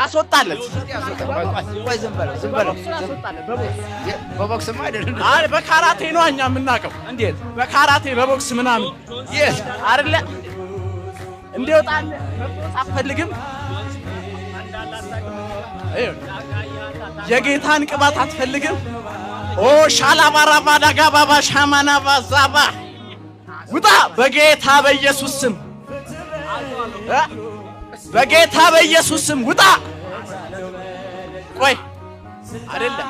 ላስወጣለት ቆይ ዝም በለው በቦክስማ አይደለም አይ በካራቴ ነው እኛ የምናውቀው እንዴት በካራቴ በቦክስ ምናምን የት አይደለ እንዲወጣል አትፈልግም የጌታን ቅባት አትፈልግም ኦ ሻላባራባ ዳጋባባ ሻማናባ ዛባ ውጣ በጌታ በኢየሱስ ስም በጌታ በኢየሱስ ስም ውጣ ቆይ አይደለም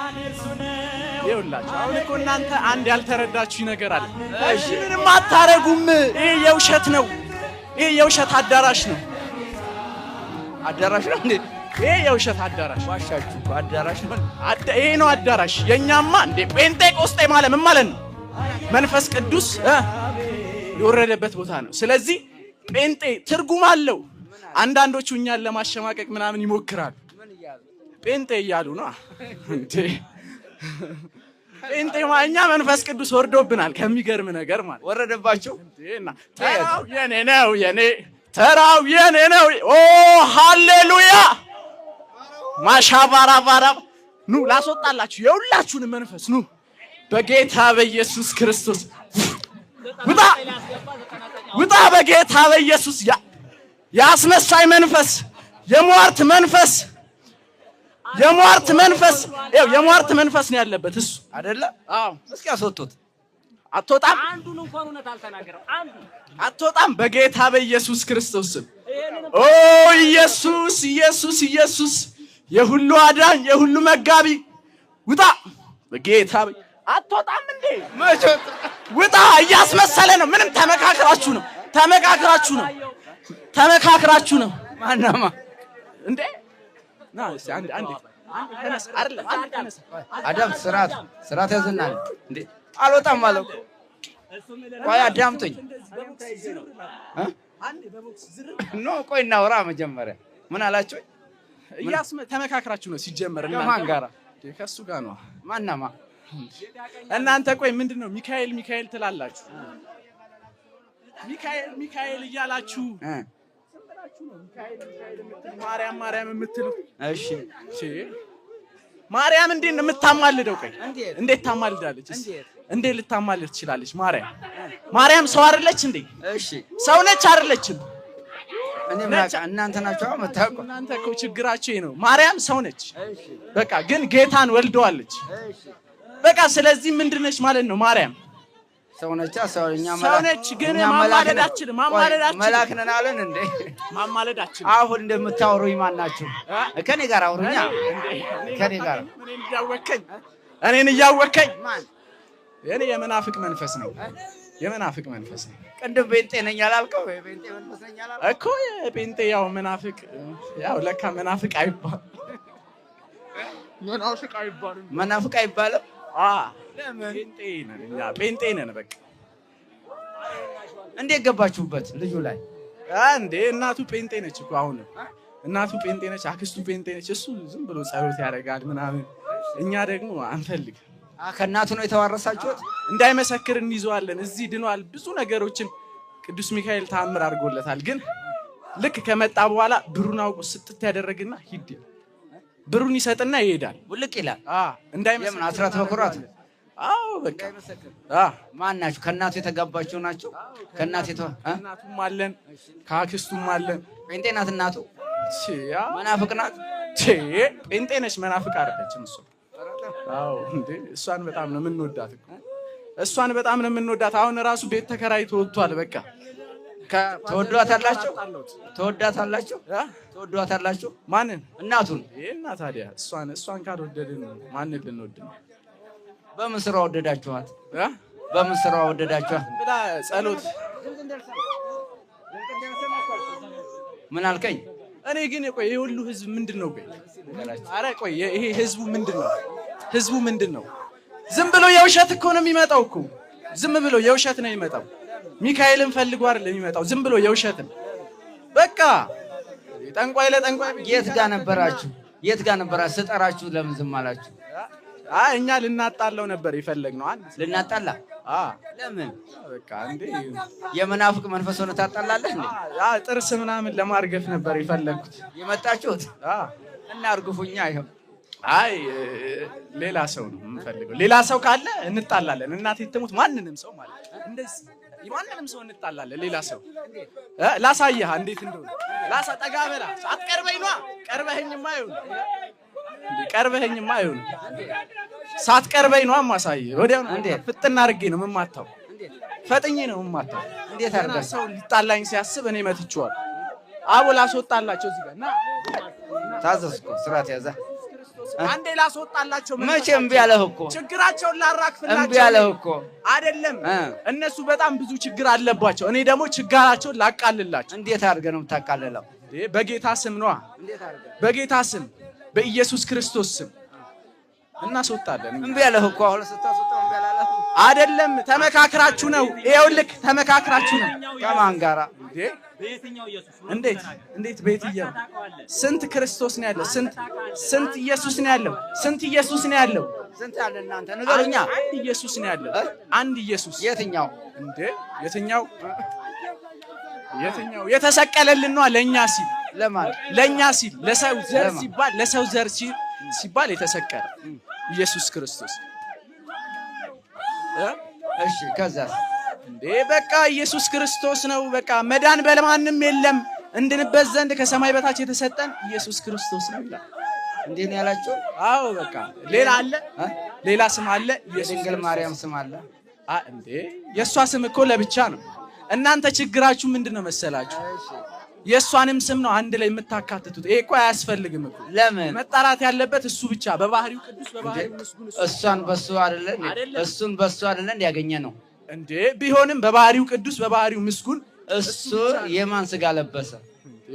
ይኸውላችሁ አሁን እኮ እናንተ አንድ ያልተረዳችሁ ነገር አለ እሺ ምንም አታረጉም ይሄ የውሸት ነው ይሄ የውሸት አዳራሽ ነው እንዴ ይሄ የውሸት አዳራሽ ዋሻችሁ አዳራሽ ነው ይሄ ነው አዳራሽ የኛማ እንዴ ጴንጤቆስጤ ማለት ምን ማለት ነው መንፈስ ቅዱስ የወረደበት ቦታ ነው ስለዚህ ጴንጤ ትርጉም አለው አንዳንዶቹ እኛን ለማሸማቀቅ ምናምን ይሞክራሉ ጴንጤ እያሉ ነው እንዴ ጴንጤ ማኛ መንፈስ ቅዱስ ወርዶብናል ከሚገርም ነገር ማለት ወረደባቸው እንዴና ተራው ተራው የኔ ነው ኦ ሃሌሉያ ማሻባራባራ ኑ ላስወጣላችሁ የሁላችሁን መንፈስ ኑ በጌታ በኢየሱስ ክርስቶስ ውጣ በጌታ በኢየሱስ ያስነሳይ መንፈስ የሟርት መንፈስ ነው ያለበት እሱ አይደለ አዎ እስኪ አስወጡት አትወጣም አንዱን እንኳን እውነት አልተናገረም አንዱ አትወጣም በጌታ በኢየሱስ ክርስቶስ ኦ ኢየሱስ የሁሉ አዳኝ የሁሉ መጋቢ ውጣ በጌታ አትወጣም እንዴ መቾት ውጣ እያስመሰለ ነው ምንም ተመካክራችሁ ነው ማናማ እንዴ ና እስቲ አንድ ተነስ አይደለም አንድ ተነስ አዳም ስራት ያዝናል እንዴ አልወጣም ማለት ቆይ አዳምጡኝ አንድ በቦክስ ዝርብ ኖ ቆይ እናውራ መጀመሪያ ምን አላችሁ ተመካክራችሁ ነው ሲጀመር ማን ጋራ ከሱ ጋር ነው ማናማ እናንተ ቆይ ምንድነው ሚካኤል ትላላችሁ ሚካኤል እያላችሁ ሰምራችሁ ነው ሚካኤል ማርያም የምትሉ እሺ ማርያም እንዴት ነው የምታማልደው ቆይ እንዴት ታማልዳለች እንዴት ልታማልድ ትችላለች ማርያም ሰው አይደለች እንዴ እሺ ሰው ነች አይደለችም እኔ ማካ እናንተ ናችሁ መታቆ እናንተ እኮ ችግራችሁ ነው ማርያም ሰው ነች በቃ ግን ጌታን ወልደዋለች በቃ ስለዚህ ምንድነች ማለት ነው ማርያም ሰው ነች ሰውኛ ሰው ነች ግን ማማለዳችን መላክ ነን አለን እንዴ ማማለዳችን አሁን እንደምታወሩኝ ማን ናችሁ ከኔ ጋር አውሩኛ ከኔ ጋር እኔን እያወከኝ ማን የኔ የመናፍቅ መንፈስ ነው ቅድም ጴንጤ ነኝ አላልከው ጴንጤ መንፈስ ነኝ አላልከው እኮ የጴንጤ ያው መናፍቅ ያው ለካ መናፍቅ አይባልም ለምን ጴንጤ ነን በቃ እንዴት ገባችሁበት ልጁ ላይ እንዴ እናቱ ጴንጤ ነች እኮ አሁን እናቱ ጴንጤ ነች አክስቱ ጴንጤ ነች እሱ ዝም ብሎ ጸሎት ያደርጋል ምናምን እኛ ደግሞ አንፈልግ ከእናቱ ነው የተዋረሳችሁት እንዳይመሰክር እንይዘዋለን እዚህ ድኗል ብዙ ነገሮችን ቅዱስ ሚካኤል ተአምር አድርጎለታል ግን ልክ ከመጣ በኋላ ብሩን አውቆ ስጥት ያደረግና ሂድ ብሩን ይሰጥና ይሄዳል ውልቅ ይላል እንዳይመሰክር አስራት በኩራት አዎ በቃ ማን ናችሁ ከእናቱ የተጋባችሁ ናችሁ ከእናቱ እናቱም አለን ከአክስቱም አለን ጴንጤ ናት እናቱ መናፍቅ ናት ጴንጤ ነች መናፍቅ አይደለችም እሷ አዎ እንዴ እሷን በጣም ነው የምንወዳት አሁን ራሱ ቤት ተከራይቶ ወጥቷል በቃ ተወዷታላችሁ ማንን እናቱን እና ታዲያ እሷን ካልወደድን ማንን ልንወድ ነው በምን ስራው ወደዳችኋት ብላ ጸሎት ምን አልከኝ እኔ ግን ቆይ ይሄ ሁሉ ህዝብ ምንድነው ቆይ አረ ቆይ ይሄ ህዝቡ ምንድነው ዝም ብሎ የውሸት እኮ ነው የሚመጣው እኮ ዝም ብሎ የውሸት ነው የሚመጣው ሚካኤልን ፈልጎ አይደለም የሚመጣው ዝም ብሎ የውሸት በቃ ጠንቋይ ለጠንቋይ የት ጋር ነበራችሁ ስጠራችሁ ለምን ዝም አላችሁ እኛ ልናጣለው ነበር የፈለግነው። ልናጣላ? ለምን? በቃ እንዴ የመናፍቅ መንፈስ ሆነ ታጣላለህ እንዴ? ጥርስ ምናምን ለማርገፍ ነበር የፈለግኩት የመጣችሁት። እና አርግፉኛ ይሄም ሌላ ሰው ነው የምፈልገው። ሌላ ሰው ካለ እንጣላለን። እናቴ ትሙት ማንንም ሰው ማለት እንደዚህ ማንንም ሰው እንጣላለን። ሌላ ሰው ላሳየህ እንዴት እንደሆነ ጠጋ በላ። አትቀርበኝ ነው። ቀርበኸኝማ አይሆን እንዴ? ቀርበኸኝማ አይሆን። ሳትቀርበኝ ነው ማሳየህ። ወዲያው እንዴ ፍጥና አድርጌ ነው የምማታው። ፈጥኜ ነው የምማታው። እንዴት አድርገህ ሰው ሊጣላኝ ሲያስብ እኔ መትቼዋለሁ። አቦ ላስወጣላቸው እዚህ ጋር እና ታዘዝኩ። ስራት ያዛ አንዴ ላስወጣላቸው። መቼ እምቢ አለህ እኮ? ችግራቸውን ላራክፍላቸው። እምቢ አለህ እኮ አይደለም። እነሱ በጣም ብዙ ችግር አለባቸው። እኔ ደግሞ ችግራቸውን ላቃልላቸው። እንዴት አድርገህ ነው የምታቃልለው? በጌታ ስም ነዋ። በጌታ ስም በኢየሱስ ክርስቶስ ስም እናስወጣለን። እምቢ አለህ እኮ። አሁን ስታስወጣው እምቢ አላለህ አይደለም። ተመካክራችሁ ነው። ይኸውልህ ተመካክራችሁ ነው። ከማን ጋራ? በየትኛው ኢየሱስ? እንዴት በየትኛው? ስንት ክርስቶስ ነው ያለው? ስንት ኢየሱስ ነው ያለው? ስንት ኢየሱስ ነው ያለው? ስንት አለ እናንተ ንገሩኛ። አንድ ኢየሱስ ነው ያለው። አንድ ኢየሱስ። የትኛው እንዴ? የትኛው? የተሰቀለልን ነው ለኛ ሲል። ለማን? ለኛ ሲል፣ ለሰው ዘር ሲባል፣ ለሰው ዘር ሲባል የተሰቀለ ኢየሱስ ክርስቶስ። እሺ ከዛስ? እንዴ በቃ ኢየሱስ ክርስቶስ ነው። በቃ መዳን በማንም የለም እንድንበት ዘንድ ከሰማይ በታች የተሰጠን ኢየሱስ ክርስቶስ ነው ይላል። እንዴ ነው ያላችሁ? አዎ በቃ ሌላ አለ? ሌላ ስም አለ? የድንግል ማርያም ስም አለ? እንዴ የሷ ስም እኮ ለብቻ ነው። እናንተ ችግራችሁ ምንድነው መሰላችሁ? የሷንም ስም ነው አንድ ላይ የምታካትቱት። ይሄ እኮ አያስፈልግም እኮ። ለምን? መጣራት ያለበት እሱ ብቻ በባህሪው ቅዱስ በባህሪው ምስጉን። እሷን በሱ አይደለ? እሱን በሱ አይደለ እንዲያገኘ ነው እንዴ? ቢሆንም በባህሪው ቅዱስ በባህሪው ምስጉን። እሱ የማን ስጋ ለበሰ? እንዴ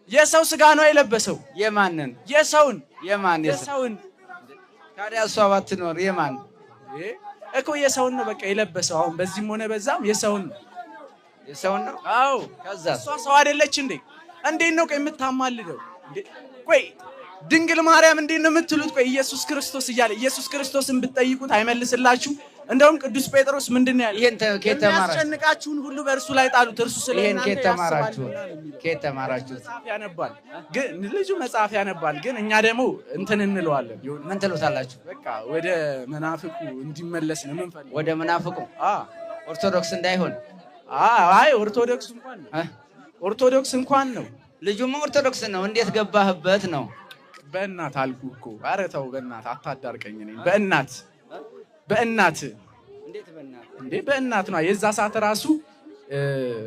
የሰው ስጋ ነው የለበሰው። የማንን? የሰውን። የሰውን። ታዲያ እሷ ባትኖር የማን እኮ? የሰውን ነው በቃ የለበሰው። አሁን በዚህም ሆነ በዛም የሰውን ነው። አዎ ከዛ እሷ ሰው አይደለች እንዴ? እንዴት ነው ቆይ የምታማልደው? ቆይ ድንግል ማርያም እንዴት ነው የምትሉት? ቆይ ኢየሱስ ክርስቶስ እያለ ኢየሱስ ክርስቶስን ብትጠይቁት አይመልስላችሁ። እንደውም ቅዱስ ጴጥሮስ ምንድነው ያለው? ይሄን የሚያስጨንቃችሁን ሁሉ በእርሱ ላይ ጣሉት፣ እርሱ ስለእናንተ ያስባል። ከየት ተማራችሁ? መጽሐፍ ያነባል ግን ልጁ መጽሐፍ ያነባል ግን እኛ ደግሞ እንትን እንለዋለን። ምን ትሉታላችሁ? በቃ ወደ መናፍቁ እንዲመለስ ነው የምንፈልገው። ወደ መናፍቁ ኦርቶዶክስ እንዳይሆን። አይ ኦርቶዶክስ እንኳን ነው። ልጁማ ኦርቶዶክስ ነው። እንዴት ገባህበት ነው? በእናት አልኩህ እኮ። ኧረ ተው በእናት አታዳርቀኝ። እኔ በእናት እንዴት በእናት? እንዴ በእናት ነው። የዛ ሰዓት ራሱ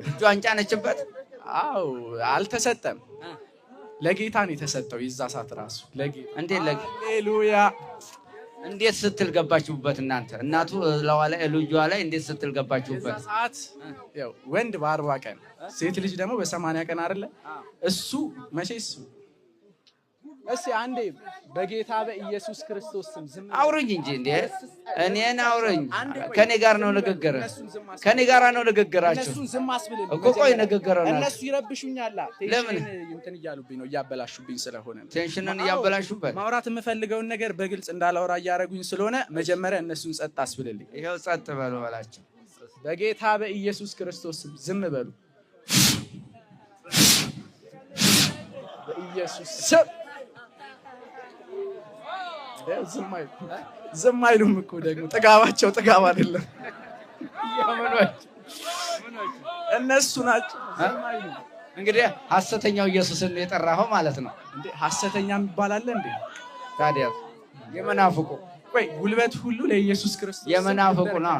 እጇን ጫነችበት። አዎ አልተሰጠም፣ ለጌታ ነው የተሰጠው። የዛ ሰዓት ራሱ ለጌታ። እንዴት ሃሌሉያ! እንዴት ስትል ገባችሁበት እናንተ? እናቱ ልጇ ላይ እንዴት ስትል ገባችሁበት? የዛ ሰዓት ያው ወንድ በ40 ቀን ሴት ልጅ ደግሞ በ80 ቀን አይደለ? እሱ መቼስ እስቲ አንዴ በጌታ በኢየሱስ ክርስቶስ ስም ዝም አውሩኝ እንጂ እንዴ እኔን አውሩኝ። ከኔ ጋር ነው ንግግር፣ ከኔ ጋር ነው ንግግራችሁ። እነሱን ዝም አስብልኝ እኮ። ቆይ ንግግር ነው። እነሱ ይረብሹኛል። ቴንሽን እንትን እያሉብኝ ነው፣ እያበላሹብኝ ስለሆነ ቴንሽንን እያበላሹበት። ማውራት የምፈልገውን ነገር በግልጽ እንዳላወራ እያደረጉኝ ስለሆነ መጀመሪያ እነሱን ጸጥ አስብልልኝ። ይሄው ጸጥ በሉ በላቸው። በጌታ በኢየሱስ ክርስቶስ ስም ዝም በሉ። በኢየሱስ ስም ዝም አይሉም እኮ። ደግሞ ጥጋባቸው ጥጋብ አይደለም፣ እነሱ ናቸው። እንግዲህ ሐሰተኛው ኢየሱስን የጠራኸው ማለት ነው እንዴ? ሐሰተኛ የሚባል አለ እንዴ? ታዲያ የመናፍቁ ቆይ ጉልበት ሁሉ ለኢየሱስ ክርስቶስ የመናፍቁ ነው።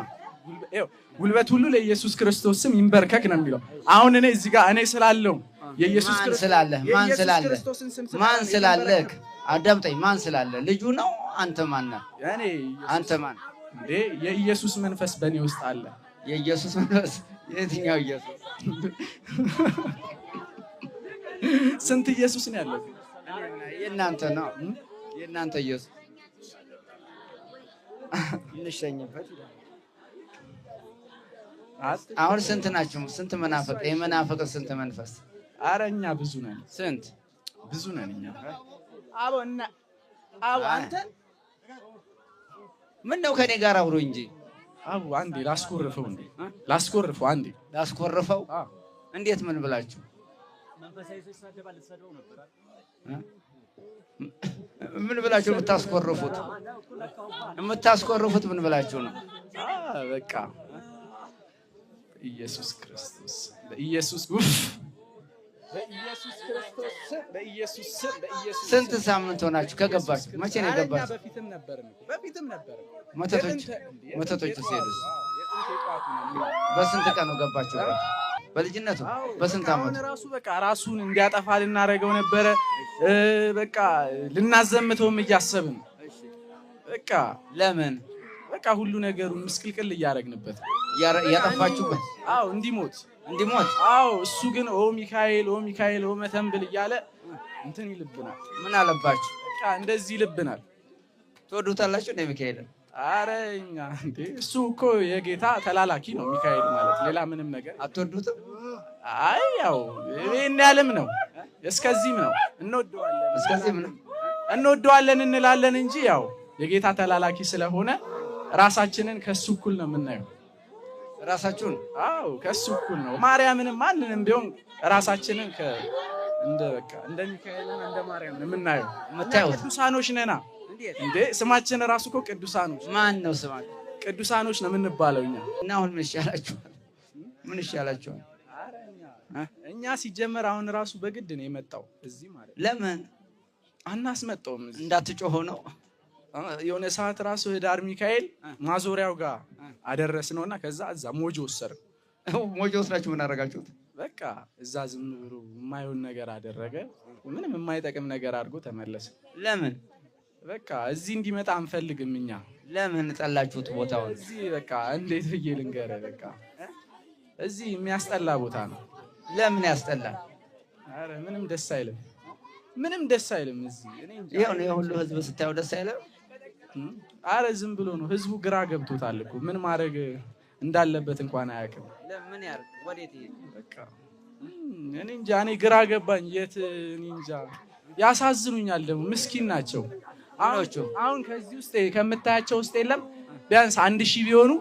ጉልበት ሁሉ ለኢየሱስ ክርስቶስ ስም ይንበርከክ ነው የሚለው። አሁን እኔ እዚህ ጋር እኔ ስላለው የኢየሱስ ክርስቶስ ማን ስላለህ አዳምጠኝ። ማን ስላለ? ልጁ ነው። አንተ ማን ነህ? አንተ ማን እንዴ? የኢየሱስ መንፈስ በእኔ ውስጥ አለ። የኢየሱስ መንፈስ? የትኛው ኢየሱስ? ስንት ኢየሱስ ነው ያለው? የእናንተ ነው። የእናንተ ኢየሱስ እንሽተኝበት። አሁን ስንት ናችሁ? ስንት መናፍቅ? የመናፍቅ ስንት መንፈስ? ኧረ እኛ ብዙ ነን። ስንት? ብዙ ነን እኛ። አቦ አንተ ምን ነው ከኔ ጋር አብሮ እንጂ አቡ አንዴ ላስኮርፈው እንዴ ላስኮርፈው አንዴ ላስኮርፈው እንዴት ምን ብላችሁ መንፈሳዊ ሰው ይሳደባል ተሰደው ነበር ምን ብላችሁ የምታስኮርፉት ምን ብላችሁ ነው በቃ ኢየሱስ ክርስቶስ በኢየሱስ ስንት ሳምንት ሆናችሁ ከገባችሁ? መቼ ነው የገባችሁ? በፊትም ነበር። መተቶች ሲሄዱ በስንት ቀን ነው ገባችሁ? በልጅነቱ በስንት ዓመቱ? ራሱ በቃ ራሱን እንዲያጠፋ ልናደርገው ነበረ። በቃ ልናዘምተውም እያሰብን በቃ ለምን በቃ ሁሉ ነገሩን ምስቅልቅል እያደረግንበት ያጠፋችሁበት? አዎ እንዲሞት አዎ። እሱ ግን ኦ ሚካኤል ኦ መተንብል እያለ እንትን ይልብናል። ምን አለባችሁ? በቃ እንደዚህ ይልብናል። ትወዱታላችሁ እንደ ሚካኤል? ኧረ እኛ እንዴ እሱ እኮ የጌታ ተላላኪ ነው ሚካኤል ማለት፣ ሌላ ምንም ነገር አትወዱትም? አይ ያው ይሄን ያለም ነው እስከዚህም ነው እንወደዋለን እንላለን እንጂ ያው የጌታ ተላላኪ ስለሆነ ራሳችንን ከሱ እኩል ነው የምናየው። ራሳችሁን? አዎ ከሱ እኩል ነው። ማርያምንም ማንንም ቢሆን ራሳችንን እንደ ሚካኤልና እንደ ማርያም ነው የምናየው። ቅዱሳኖች ነና እንዴ ስማችን ራሱ እኮ ቅዱሳኖች። ማን ነው ስማችሁ? ቅዱሳኖች ነው የምንባለው እኛ። እና አሁን ምን ይሻላችኋል? እኛ ሲጀመር አሁን ራሱ በግድ ነው የመጣው እዚህ ማለት። ለምን አናስመጣውም? እዚህ እንዳትጮህ ነው። የሆነ ሰዓት ራሱ ህዳር ሚካኤል ማዞሪያው ጋር አደረስነውና ከዛ እዛ ሞጆ ወሰድን። ሞጆ ወስዳችሁ ምን አደረጋችሁት? በቃ እዛ ዝም ብሎ የማይሆን ነገር አደረገ። ምንም የማይጠቅም ነገር አድርጎ ተመለሰ። ለምን በቃ እዚህ እንዲመጣ አንፈልግም እኛ። ለምን ጠላችሁት ቦታውን? እዚህ በቃ እንዴት ብዬ ልንገርህ፣ በቃ እዚህ የሚያስጠላ ቦታ ነው። ለምን ያስጠላል? አረ ምንም ደስ አይልም እዚህ። እኔ እንጃ ይሄን የሁሉ ህዝብ ስታየው ደስ አይልም? አረ ዝም ብሎ ነው ህዝቡ፣ ግራ ገብቶታል እኮ ምን ማድረግ እንዳለበት እንኳን አያውቅም። ለምን ያርግ ወዴት ይሄድ? በቃ እኔ እንጃ፣ እኔ ግራ ገባኝ። እኔ እንጃ፣ ያሳዝኑኛል ደግሞ ምስኪን ናቸው። አሁን ከዚህ ውስጥ ከምታያቸው ውስጥ የለም ቢያንስ 1000 ቢሆኑ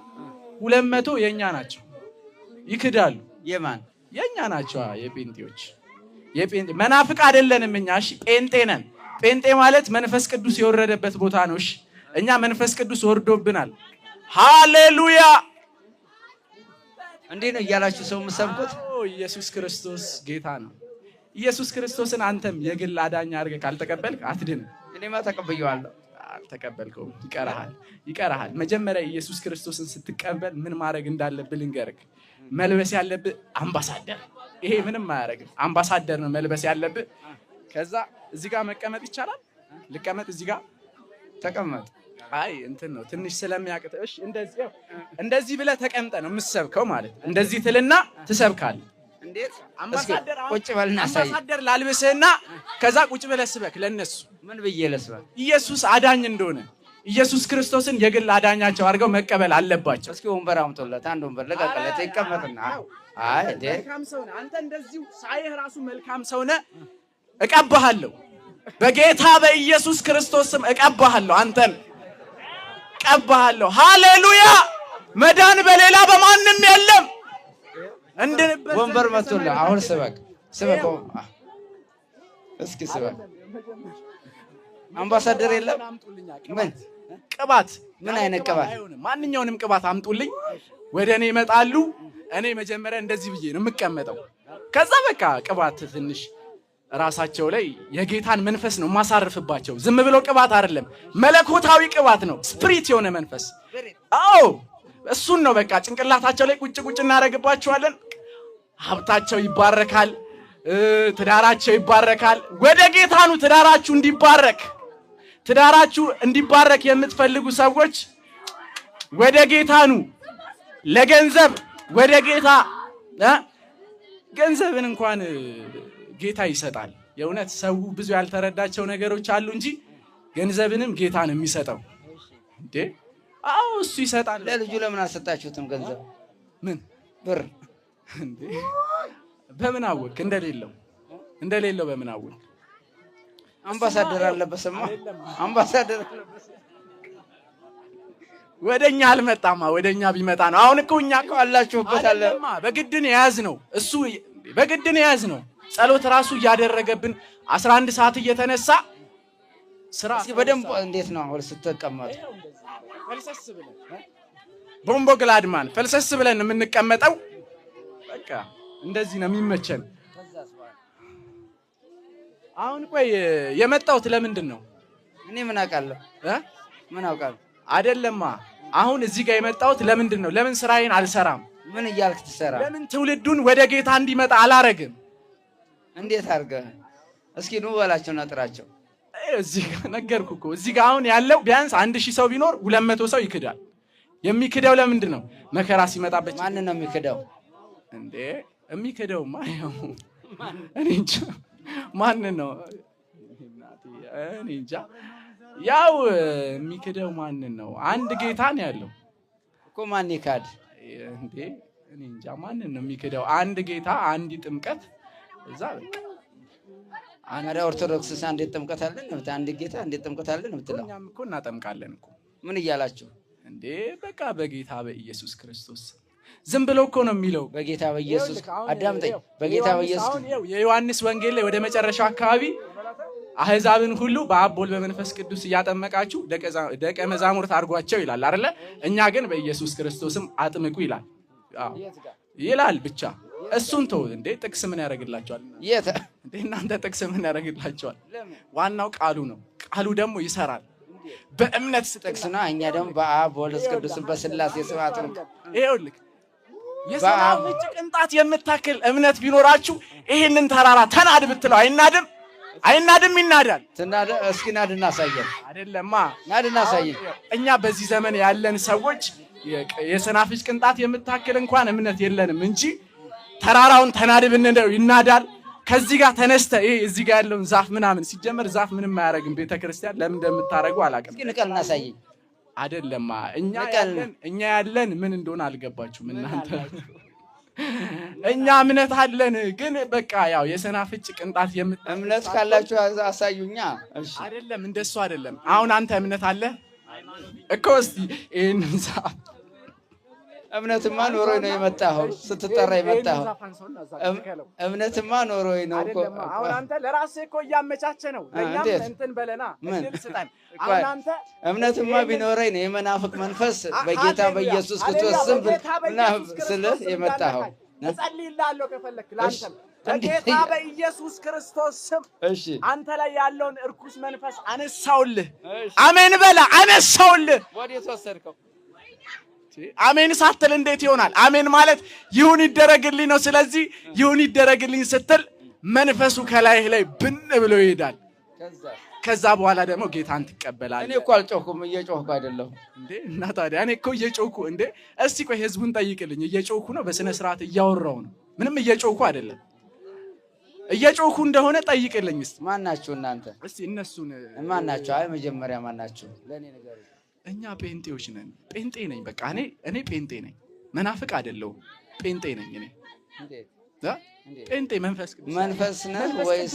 200 የኛ ናቸው። ይክዳሉ። የማን? የኛ ናቸው። የጴንጤዎች መናፍቅ አይደለንም እኛ። እሺ ጴንጤ ነን። ጴንጤ ማለት መንፈስ ቅዱስ የወረደበት ቦታ ነው። እሺ እኛ መንፈስ ቅዱስ ወርዶብናል። ሃሌሉያ! እንዴ ነው እያላችሁ ሰው የምትሰብኩት? ኢየሱስ ክርስቶስ ጌታ ነው። ኢየሱስ ክርስቶስን አንተም የግል አዳኝ አድርገህ ካልተቀበልክ አትድንም። እኔማ ተቀብየዋለሁ። አልተቀበልከውም፣ ይቀርሃል። መጀመሪያ ኢየሱስ ክርስቶስን ስትቀበል ምን ማድረግ እንዳለብህ ልንገርህ። መልበስ ያለብህ አምባሳደር፣ ይሄ ምንም አያደርግም። አምባሳደር ነው መልበስ ያለብህ። ከዛ እዚህ ጋር መቀመጥ ይቻላል። ልቀመጥ፣ እዚህ ጋር ተቀመጥ። አይ እንትን ነው ትንሽ ስለሚያቅት። እሺ እንደዚህ ብለህ ተቀምጠህ ነው የምትሰብከው ማለት። እንደዚህ ትልና ትሰብካለህ። እንዴት? አምባሳደር ቁጭ በልና ሳይ። አምባሳደር ላልብስህና ከዛ ቁጭ ብለህ ስበክ ለነሱ። ምን ብዬ ለስበክ? ኢየሱስ አዳኝ እንደሆነ ኢየሱስ ክርስቶስን የግል አዳኛቸው አድርገው መቀበል አለባቸው። እስኪ ወንበር አምጦለት፣ አንድ ወንበር ለቀቀለት፣ ይቀመጥና አይ እንዴ መልካም ሰው ነህ አንተ፣ እንደዚሁ ሳይህ ራሱ መልካም ሰው ነህ። እቀባሃለሁ፣ በጌታ በኢየሱስ ክርስቶስ ስም እቀባሃለሁ፣ አንተን እቀባሃለሁ። ሃሌሉያ! መዳን በሌላ በማንም የለም። ወንበር መጥቶልህ አሁን ስበክ። እስኪ ስበክ። አምባሳደር የለም? ምን ቅባት? ምን አይነት ቅባት? ማንኛውንም ቅባት አምጡልኝ። ወደ እኔ ይመጣሉ። እኔ መጀመሪያ እንደዚህ ብዬ ነው የምቀመጠው። ከዛ በቃ ቅባት ትንሽ ራሳቸው ላይ የጌታን መንፈስ ነው ማሳርፍባቸው። ዝም ብሎ ቅባት አይደለም፣ መለኮታዊ ቅባት ነው። ስፕሪት የሆነ መንፈስ። አዎ እሱን ነው በቃ ጭንቅላታቸው ላይ ቁጭ እናደርግባቸዋለን። ሀብታቸው ይባረካል፣ ትዳራቸው ይባረካል። ወደ ጌታ ነው ትዳራችሁ እንዲባረክ የምትፈልጉ ሰዎች ወደ ጌታ ነው። ለገንዘብ ወደ ጌታ ገንዘብን እንኳን ጌታ ይሰጣል። የእውነት ሰው ብዙ ያልተረዳቸው ነገሮች አሉ እንጂ ገንዘብንም ጌታ ነው የሚሰጠው። እንዴ አዎ እሱ ይሰጣል። ለልጁ ለምን አልሰጣችሁትም ገንዘብ? ምን ብር? እንዴ በምን አወቅ? እንደሌለው በምን አወቅ? አምባሳደር አለበሰማ። አምባሳደር ወደኛ አልመጣማ። ወደኛ ቢመጣ ነው። አሁን እኮ እኛ እኮ አላችሁበት አለ። በግድን የያዝ ነው እሱ በግድን የያዝ ነው። ጸሎት ራሱ እያደረገብን 11 ሰዓት እየተነሳ ስራ በደንብ እንዴት ነው አሁን ስትቀመጡ? ፈልሰስ ብለን ቦምቦ ግላድማን ፈልሰስ ብለን የምንቀመጠው በቃ እንደዚህ ነው የሚመቸን። አሁን ቆይ የመጣሁት ለምንድን ነው? እኔ ምን አውቃለሁ ምን አውቃለሁ አይደለማ። አሁን እዚህ ጋር የመጣሁት ለምንድን ነው? ለምን ስራዬን አልሰራም? ምን እያልክ ትሰራ? ለምን ትውልዱን ወደ ጌታ እንዲመጣ አላረግም? እንዴት አድርገህ እስኪ ኑ በላቸውና ጥራቸው። እዚህ ጋር ነገርኩህ እኮ እዚህ ጋር አሁን ያለው ቢያንስ 1000 ሰው ቢኖር 200 ሰው ይክዳል። የሚክደው ለምንድን ነው? መከራ ሲመጣበት። ማን ነው የሚክደው እንዴ? የሚክደውማ ያው እኔ እንጃ ማን ነው? እኔ እንጃ ያው የሚክደው ማን ነው? አንድ ጌታ ነው ያለው እኮ። ማን ይካድ እንዴ? እኔ እንጃ ማን ነው የሚክደው? አንድ ጌታ፣ አንድ ጥምቀት። እዛ በቃ አናዳ ኦርቶዶክስስ አንድ ጥምቀት አለን ነው? አንድ ጌታ አንድ ጥምቀት አለን ነው የምትለው? እኛም እኮ እናጠምቃለን እኮ። ምን እያላችሁ እንዴ? በቃ በጌታ በኢየሱስ ክርስቶስ ዝም ብሎ እኮ ነው የሚለው። በጌታ በኢየሱስ አዳምጠኝ። በጌታ በኢየሱስ የዮሐንስ ወንጌል ላይ ወደ መጨረሻው አካባቢ አህዛብን ሁሉ በአብ በወልድ በመንፈስ ቅዱስ እያጠመቃችሁ ደቀ መዛሙርት አድርጓቸው ይላል አይደለ? እኛ ግን በኢየሱስ ክርስቶስም አጥምቁ ይላል ይላል ብቻ። እሱን ተው እንዴ። ጥቅስ ምን ያደርግላቸዋል እንዴ? እናንተ ጥቅስ ምን ያደርግላቸዋል? ዋናው ቃሉ ነው። ቃሉ ደግሞ ይሰራል። በእምነት ጥቅስና እኛ ደግሞ በአብ በወልድ ቅዱስ በስላሴ ስብሐት ነው። ይኸውልህ የሰማይ ምንጭ ቅንጣት የምታክል እምነት ቢኖራችሁ ይሄንን ተራራ ተናድ ብትለው አይናድም? አይናድም? ይናዳል። ተናደ። እስኪ ናድና አሳየን። አይደለማ ናድና አሳየን። እኛ በዚህ ዘመን ያለን ሰዎች የሰናፍጭ ቅንጣት የምታክል እንኳን እምነት የለንም እንጂ ተራራውን ተናድ ብንለው ይናዳል። ከዚህ ጋር ተነስተ ይሄ እዚህ ጋር ያለውን ዛፍ ምናምን ሲጀመር ዛፍ ምንም አያረግም። ቤተክርስቲያን ለምን እንደምታረጉ አላውቅም። እስኪ ንቀልና አሳየን። አይደለማ እኛ ያለን ምን እንደሆነ አልገባችሁም እናንተ። እኛ እምነት አለን ግን በቃ ያው የሰናፍጭ ቅንጣት እምነት ካላችሁ አሳዩኛ። እሺ አይደለም እንደሱ አይደለም። አሁን አንተ እምነት አለ እኮ። እስቲ ይሄንን ዛፍ እምነትማ ኖሮኝ ነው የመጣኸው። ስትጠራ የመጣኸው እምነትማ ኖሮኝ ነው እኮ። አሁን አንተ ለራስህ እኮ እያመቻቸ ነው። ለኛም እንትን በለና እድል ስጠን። አሁን አንተ እምነትማ ቢኖረኝ ነው የመናፍቅ መንፈስ በጌታ በኢየሱስ ክርስቶስ ስም ስልህ የመጣኸው። እጸልይልሃለሁ ከፈለክ ላንተ በጌታ በኢየሱስ ክርስቶስ ስም አንተ ላይ ያለውን እርኩስ መንፈስ አነሳውልህ። አሜን በላ። አነሳውልህ። ወዴት ወሰድከው? አሜን ሳትል እንዴት ይሆናል? አሜን ማለት ይሁን ይደረግልኝ ነው። ስለዚህ ይሁን ይደረግልኝ ስትል መንፈሱ ከላይህ ላይ ብን ብሎ ይሄዳል። ከዛ በኋላ ደግሞ ጌታን ትቀበላለህ። እኔ እኮ አልጮኩም፣ እየጮህኩ አይደለሁ እንዴ? እና ታዲያ እኔ እኮ እየጮህኩ እንዴ? እስቲ ቆይ ህዝቡን ጠይቅልኝ። እየጮህኩ ነው? በስነ ስርዓት እያወራው ነው? ምንም እየጮህኩ አይደለም። እየጮህኩ እንደሆነ ጠይቅልኝ እስቲ። ማን ናችሁ እናንተ? እስቲ እነሱን ማን ናችሁ? አይ መጀመሪያ ማን ናችሁ? ለኔ ነገር እኛ ጴንጤዎች ነን። ጴንጤ ነኝ በቃ እኔ ጴንጤ ነኝ። መናፍቅ አይደለሁም። ጴንጤ ነኝ እኔ። ጴንጤ መንፈስ ነህ ወይስ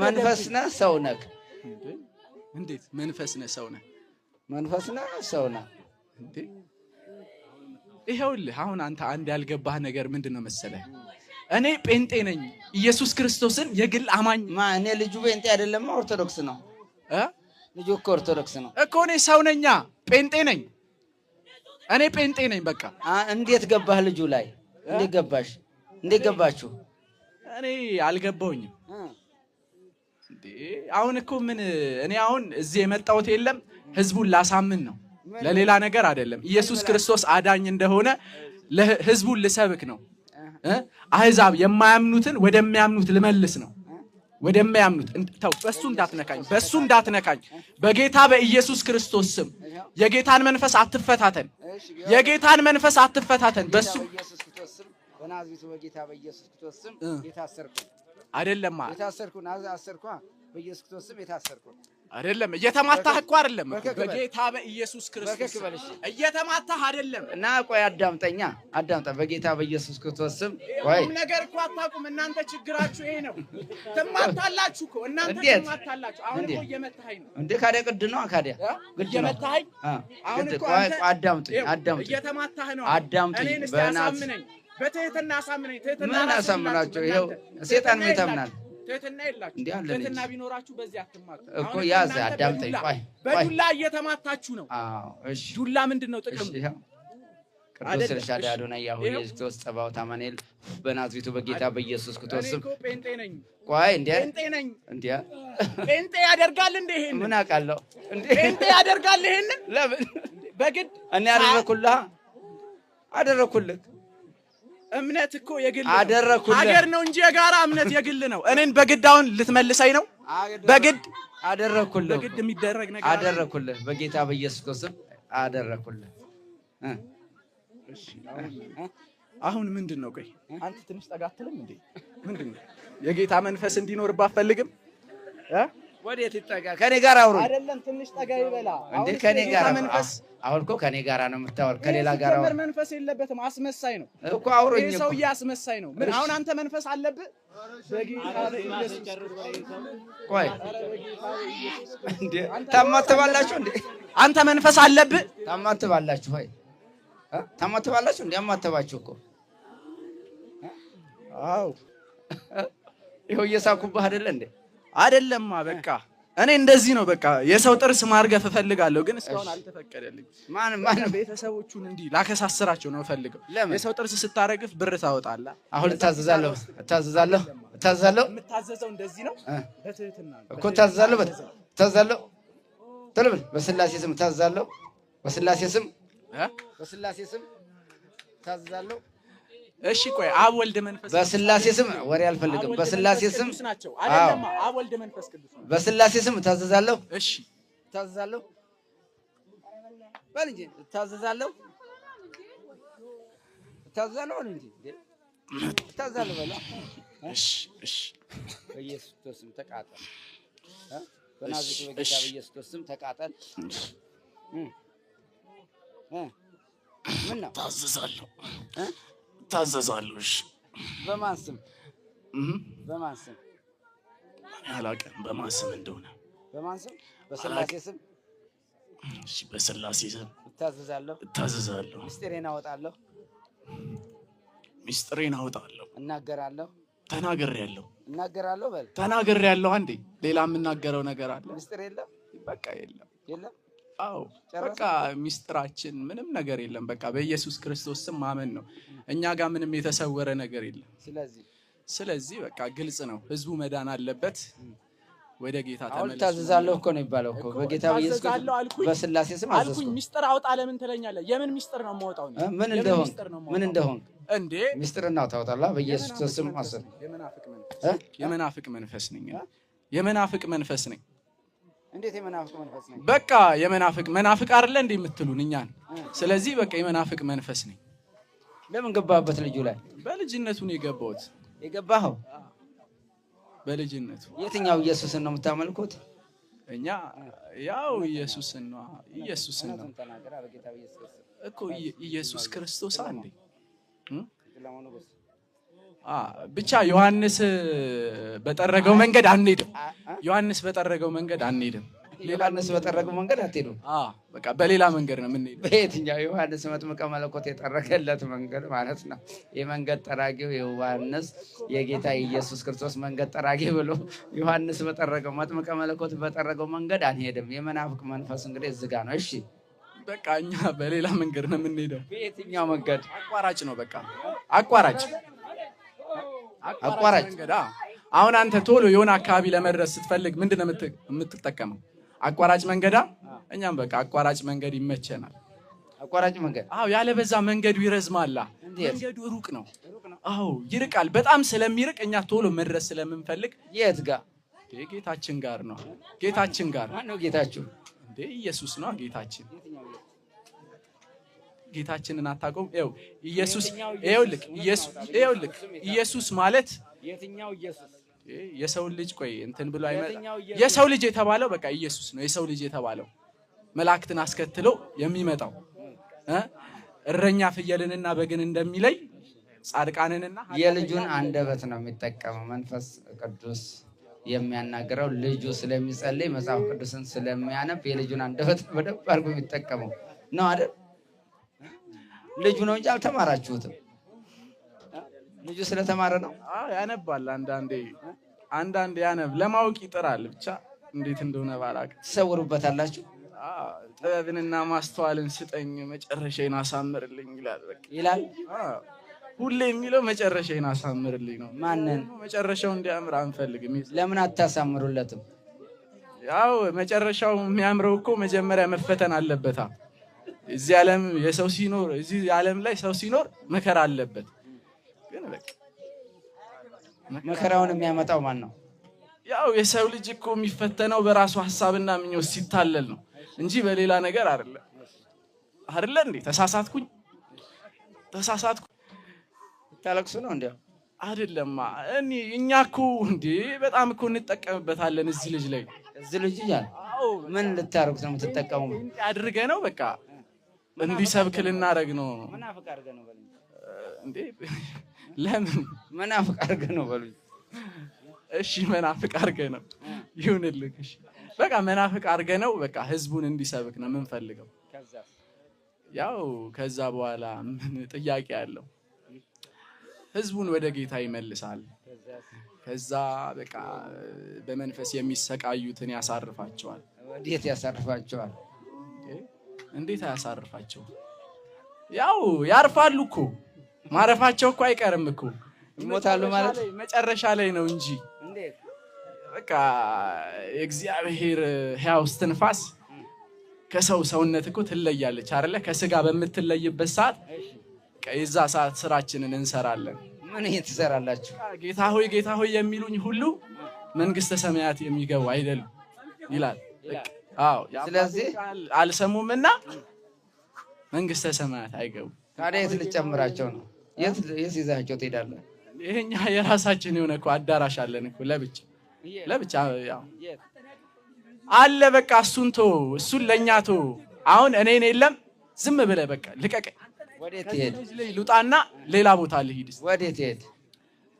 መንፈስ ነህ ሰው ነህ? እንዴት መንፈስ ነህ ሰው ነህ? መንፈስ ነህ ሰው ነህ እንዴ? ይኸውልህ አሁን አንተ አንድ ያልገባህ ነገር ምንድነው መሰለህ? እኔ ጴንጤ ነኝ። ኢየሱስ ክርስቶስን የግል አማኝ። እኔ ልጁ ጴንጤ አይደለም፣ ኦርቶዶክስ ነው። ልጁ እኮ ኦርቶዶክስ ነው እኮ። እኔ ሰው ነኛ፣ ጴንጤ ነኝ። እኔ ጴንጤ ነኝ በቃ። እንዴት ገባህ ልጁ ላይ? እንዴት ገባሽ? እንዴት ገባችሁ? እኔ አልገባውኝም እንዴ። አሁን እኮ ምን እኔ አሁን እዚህ የመጣሁት የለም ህዝቡን ላሳምን ነው፣ ለሌላ ነገር አይደለም። ኢየሱስ ክርስቶስ አዳኝ እንደሆነ ለህዝቡን ልሰብክ ነው። አህዛብ የማያምኑትን ወደሚያምኑት ልመልስ ነው። ወደሚያምኑት ተው። በሱ እንዳትነካኝ በጌታ በኢየሱስ ክርስቶስ ስም። የጌታን መንፈስ አትፈታተን። የጌታን መንፈስ አትፈታተን። በሱ በኢየሱስ ክርስቶስ ስም በናዝሬቱ በጌታ በኢየሱስ ክርስቶስ ስም የታሰርኩ አይደለማ የታሰርኩ አሰርኳ በኢየሱስ ክርስቶስ ስም የታሰርኩ አይደለም። እየተማታህ እኮ አይደለም በጌታ በኢየሱስ ክርስቶስ እየተማታህ አይደለም። እና ቆይ አዳምጠኛ አዳምጣ። በጌታ በኢየሱስ ክርስቶስ ስም ቆይ ነገር እኮ አታውቁም እናንተ። ችግራችሁ ይሄ ነው። ትማታላችሁ እኮ እናንተ ትማታላችሁ። አሁን እኮ እየመታኸኝ ነው እንዴ? ካዲያ ግድ ነው ካዲያ ግድ ነው እየመታኸኝ። አሁን እኮ አዳምጠኝ እየተማታህ ነው። አዳምጠኝ በእናትህ በትህትና አሳምነኝ። ትህትና አሳምናቸው። ይኸው ሰይጣን ምን ይተምናል? ትህትና የላችሁ። ትህትና ቢኖራችሁ በዚህ አትማቱ እኮ። ያዝ አዳምጠኝ። ቆይ በዱላ እየተማታችሁ ነው። አዎ እሺ። ዱላ ምንድነው ጥቅሙ? ቅዱስ ኤልሻዳይ አዶናይ ያሁን የክርስቶስ ጸባኦት አማኑኤል በናዝሬቱ በጌታ በኢየሱስ ክርስቶስ ስም ጴንጤ ነኝ። ቆይ እንዴ ጴንጤ ነኝ እንዴ? ጴንጤ ያደርጋል እንዴ? ይሄን ምን አውቃለሁ እንዴ? ጴንጤ ያደርጋል ይሄን? ለምን በግድ እኔ አደረኩልህ። እምነት እኮ የግል ነው። ሀገር ነው እንጂ የጋራ እምነት የግል ነው። እኔን በግድ አሁን ልትመልሰኝ ነው? በግድ አደረኩልህ። በግድ የሚደረግ ነገር አደረኩልህ። በጌታ በኢየሱስ ክርስቶስ አደረኩልህ። እሺ አሁን ምንድነው? ቆይ አንተ ትንሽ ጠጋ አትልም እንዴ? ምንድነው? የጌታ መንፈስ እንዲኖርባት ፈልግም ወዴት ይጠጋ? ከኔ ጋር አውሩ። አይደለም ትንሽ ጠጋ ይበላ እንዴ? ከኔ ጋር መንፈስ አሁን እኮ ከኔ ጋር ነው የምታወር። ከሌላ ጋር አውሩ። መንፈስ የለበትም። አስመሳይ ነው እኮ አውሩኝ እኮ። ሰው ያስመሳይ ነው። ምን አሁን አንተ መንፈስ አለብህ? በጌታ በኢየሱስ ቆይ እንዴ ታማትባላችሁ እንዴ? አንተ መንፈስ አለብህ? ታማትባላችሁ ወይ? ታማትባላችሁ እንዴ? አማተባችሁ እኮ። አዎ ይኸው እየሳኩብህ አይደለ እንዴ? አይደለማ በቃ እኔ እንደዚህ ነው በቃ። የሰው ጥርስ ማርገፍ እፈልጋለሁ ግን እስካሁን አልተፈቀደልኝ። ማን ቤተሰቦቹን እንዲህ ላከሳስራቸው ነው ፈልገው። የሰው ጥርስ ስታረግፍ ብር ታወጣለህ። አሁን እታዘዛለሁ። የምታዘዘው እንደዚህ ነው በትህትና እኮ እታዘዛለሁ። ተለበል በስላሴ ስም እታዘዛለሁ። በስላሴ ስም እታዘዛለሁ። እሺ ቆይ አብ ወልድ መንፈስ በስላሴ ስም ወሬ አልፈልግም። በስላሴ ስም አይደለም አብ ወልድ መንፈስ ቅዱስ ነው። በስላሴ ስም እታዘዛለሁ። እሺ እታዘዛለሁ። በል እንጂ እታዘዛለሁ እንጂ እታዘዛለሁ በላ። እሺ በኢየሱስ ስም ተቃጠል። በናዝሬቱ በጌታ በኢየሱስ ስም ተቃጠል። ምን ነው? ታዘዛለሁ። እሺ በማን ስም? አላውቅም በማን ስም እንደሆነ። በማን ስም? በስላሴ ስም። እሺ በስላሴ ስም እታዘዛለሁ። ምስጢሬን አወጣለሁ። እናገራለሁ። እናገራለሁ በል። ተናግሬያለሁ። አንዴ ሌላ የምናገረው ነገር አለ? ምስጢር የለም። በቃ የለም። አዎ በቃ ሚስጥራችን ምንም ነገር የለም። በቃ በኢየሱስ ክርስቶስ ስም ማመን ነው። እኛ ጋር ምንም የተሰወረ ነገር የለም። ስለዚህ በቃ ግልጽ ነው። ህዝቡ መዳን አለበት። ወደ ጌታ ተመለሱ። ታዘዛለሁ እኮ ነው የሚባለው እኮ። በጌታ በኢየሱስ ክርስቶስ በስላሴ ስም አልኩኝ። ሚስጥር አውጣ ለምን ትለኛለህ? የምን ሚስጥር ነው የማወጣው? ምን እንደሆን እንዴ? ሚስጥርና ታወጣለህ በኢየሱስ ክርስቶስ ስም። አሰብ የመናፍቅ መንፈስ ነኝ። የመናፍቅ መንፈስ ነኝ። እንዴት የመናፍቅ መንፈስ ነኝ? በቃ መናፍቅ አይደለ እንዴ የምትሉን እኛን? ስለዚህ በቃ የመናፍቅ መንፈስ ነኝ። ለምን ገባህበት ልጁ ላይ? በልጅነቱ ነው የገባሁት። የገባኸው በልጅነቱ። የትኛው ኢየሱስን ነው የምታመልኩት? እኛ ያው ኢየሱስን ነው እኮ። ኢየሱስ ክርስቶስ አንዴ ብቻ ዮሐንስ በጠረገው መንገድ አንሄድም። ዮሐንስ በጠረገው መንገድ አትሄዱም። በቃ በሌላ መንገድ ነው የምንሄደው። በየትኛው? ዮሐንስ መጥምቀ መለኮት የጠረገለት መንገድ ማለት ነው። የመንገድ ጠራጊው ዮሐንስ የጌታ ኢየሱስ ክርስቶስ መንገድ ጠራጊ ብሎ ዮሐንስ በጠረገው መጥምቀ መለኮት በጠረገው መንገድ አንሄድም። የመናፍቅ መንፈስ እንግዲህ እዚህ ጋር ነው። እሺ በቃ እኛ በሌላ መንገድ ነው የምንሄደው። በየትኛው መንገድ? አቋራጭ ነው። በቃ አቋራጭ መንገድ። አሁን አንተ ቶሎ የሆነ አካባቢ ለመድረስ ስትፈልግ ምንድነው የምትጠቀመው? አቋራጭ መንገዳ። እኛም በቃ አቋራጭ መንገድ ይመቸናል። አቋራጭ መንገድ? አዎ ያለበዛ መንገዱ ይረዝማል። መንገዱ ሩቅ ነው። አዎ ይርቃል። በጣም ስለሚርቅ እኛ ቶሎ መድረስ ስለምንፈልግ የት ጋር? ጌታችን ጋር ነው። ጌታችን ጋር። ማን ነው ጌታችሁ? እንዴ ኢየሱስ ነው ጌታችን። ጌታችንን አታውቀውም? ኢየሱስ ማለት የትኛው ኢየሱስ? የሰው ልጅ ቆይ እንትን ብሎ አይመጣም። የሰው ልጅ የተባለው በቃ ኢየሱስ ነው። የሰው ልጅ የተባለው መላእክትን አስከትሎ የሚመጣው እረኛ ፍየልንና በግን እንደሚለይ ጻድቃንንና የልጁን አንደበት ነው የሚጠቀመው። መንፈስ ቅዱስ የሚያናገረው ልጁ ስለሚጸልይ መጽሐፍ ቅዱስን ስለሚያነብ የልጁን አንደበት በደንብ አድርጎ የሚጠቀመው ነው አይደል? ልጁ ነው እንጂ አልተማራችሁትም። ልጁ ስለተማረ ነው። ያነባል። አንዳንዴ ያነብ ለማወቅ ይጥራል። ብቻ እንዴት እንደሆነ ባላውቅም ትሰውሩበታላችሁ። ጥበብንና ማስተዋልን ስጠኝ መጨረሻዬን አሳምርልኝ ይላል። ሁሌ የሚለው መጨረሻዬን አሳምርልኝ ነው። ማንን መጨረሻው እንዲያምር አንፈልግም። ለምን አታሳምሩለትም? ያው መጨረሻው የሚያምረው እኮ መጀመሪያ መፈተን አለበታ። እዚህ ዓለም ላይ ሰው ሲኖር መከራ አለበት። ግን በቃ መከራውን የሚያመጣው ማን ነው? ያው የሰው ልጅ እኮ የሚፈተነው በራሱ ሐሳብና ምኞት ሲታለል ነው እንጂ በሌላ ነገር አይደለ እንዴ? ተሳሳትኩኝ ታለቅሱ ነው እንዴ? አይደለማ። እኛ እኮ እንዴ በጣም እኮ እንጠቀምበታለን እዚህ ልጅ ላይ። ይላል። አዎ ምን ልታረጉት ነው የምትጠቀሙ? አድርገ ነው በቃ እንዲሰብክ ልናረግ ነው። መናፍቅ አድርገ ነው በሉኝ እንዴ። ለምን መናፍቅ አድርገ ነው በሉኝ? እሺ መናፍቅ አድርገ ነው ይሁንልህ። እሺ በቃ መናፍቅ አድርገ ነው በቃ ህዝቡን እንዲሰብክ ነው የምንፈልገው። ያው ከዛ በኋላ ምን ጥያቄ አለው? ህዝቡን ወደ ጌታ ይመልሳል። ከዛ በቃ በመንፈስ የሚሰቃዩትን ያሳርፋቸዋል። እንዴት ያሳርፋቸዋል? እንዴት ያሳርፋቸው? ያው ያርፋሉ እኮ ማረፋቸው እኮ አይቀርም እኮ ይሞታሉ ማለት መጨረሻ ላይ ነው እንጂ በቃ የእግዚአብሔር ሕያው እስትንፋስ ከሰው ሰውነት እኮ ትለያለች አይደለ? ከስጋ በምትለይበት ሰዓት የዛ ሰዓት ስራችንን እንሰራለን። ምን ትሰራላችሁ? ጌታ ሆይ የሚሉኝ ሁሉ መንግስተ ሰማያት የሚገቡ አይደሉም ይላል። አዎ ስለዚህ አልሰሙምና መንግስተ ሰማያት አይገቡ። ታዲያ የት ልጨምራቸው ነው? የት ይዛቸው ትሄዳለህ? ይሄኛ የራሳችን የሆነ እኮ አዳራሽ አለን እኮ ለብቻ ያው አለ። በቃ እሱን ለኛ አሁን እኔን የለም ዝም ብለህ በቃ ልቀቀኝ። ወዴት ትሄድ? ልውጣና ሌላ ቦታ ልሂድ። ወዴት ትሄድ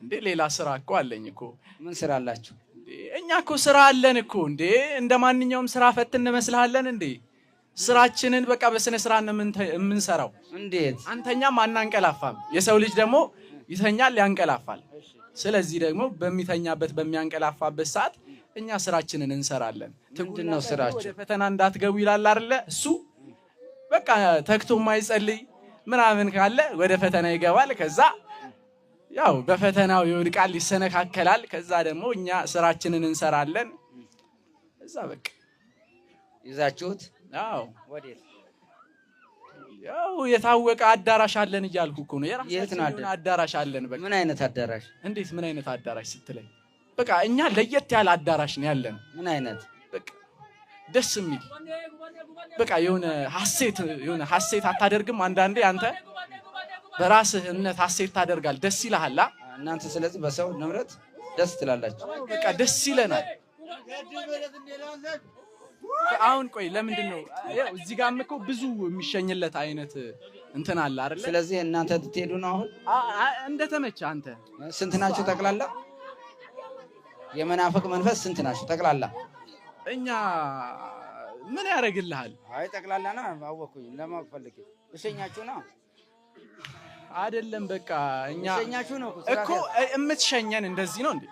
እንዴ? ሌላ ስራ እኮ አለኝ እኮ። ምን ስራ አላችሁ? እኛ እኮ ስራ አለን እኮ እንዴ። እንደ ማንኛውም ስራ ፈት እንመስልሃለን እንዴ? ስራችንን በቃ በስነ ስርዓት ነው የምንሰራው። እንዴት? አንተኛም አናንቀላፋም። የሰው ልጅ ደግሞ ይተኛል ያንቀላፋል። ስለዚህ ደግሞ በሚያንቀላፋበት ሰዓት እኛ ስራችንን እንሰራለን። ምንድነው ስራችሁ? ወደ ፈተና እንዳትገቡ ይላል አይደለ? እሱ በቃ ተክቶ የማይጸልይ ምናምን ካለ ወደ ፈተና ይገባል። ከዛ ያው በፈተናው ይወድቃል፣ ይሰነካከላል። ከዛ ደግሞ እኛ ስራችንን እንሰራለን። እዛ በቃ ይዛችሁት ያው ወዴት? ያው የታወቀ አዳራሽ አለን እያልኩ እኮ ነው። የራሳችን አዳራሽ አለን። በቃ ምን አይነት አዳራሽ? እንዴት ምን አይነት አዳራሽ ስትለኝ በቃ እኛ ለየት ያለ አዳራሽ ነው ያለን። ምን አይነት? በቃ ደስ የሚል በቃ የሆነ ሐሴት አታደርግም? አንዳንዴ አንተ በራስህ እምነት ሐሴት ታደርጋል። ደስ ይልሃል እናንተ። ስለዚህ በሰው ንብረት ደስ ትላላችሁ። በቃ ደስ ይለናል። አሁን ቆይ ለምንድን ነው ያው እዚህ ጋርም እኮ ብዙ የሚሸኝለት አይነት እንትን አለ አይደለ? ስለዚህ እናንተ ትሄዱ ነው አሁን እንደተመቸ። አንተ ስንት ናችሁ ጠቅላላ? የመናፍቅ መንፈስ ስንት ናችሁ ጠቅላላ? እኛ ምን ያደርግልሃል? አይ ጠቅላላ ነው አወኩኝ። ለማወቅ ፈልጌ እሸኛችሁ ነው አይደለም? በቃ እኛ እሸኛችሁ ነው እኮ የምትሸኘን እንደዚህ ነው እንዴ?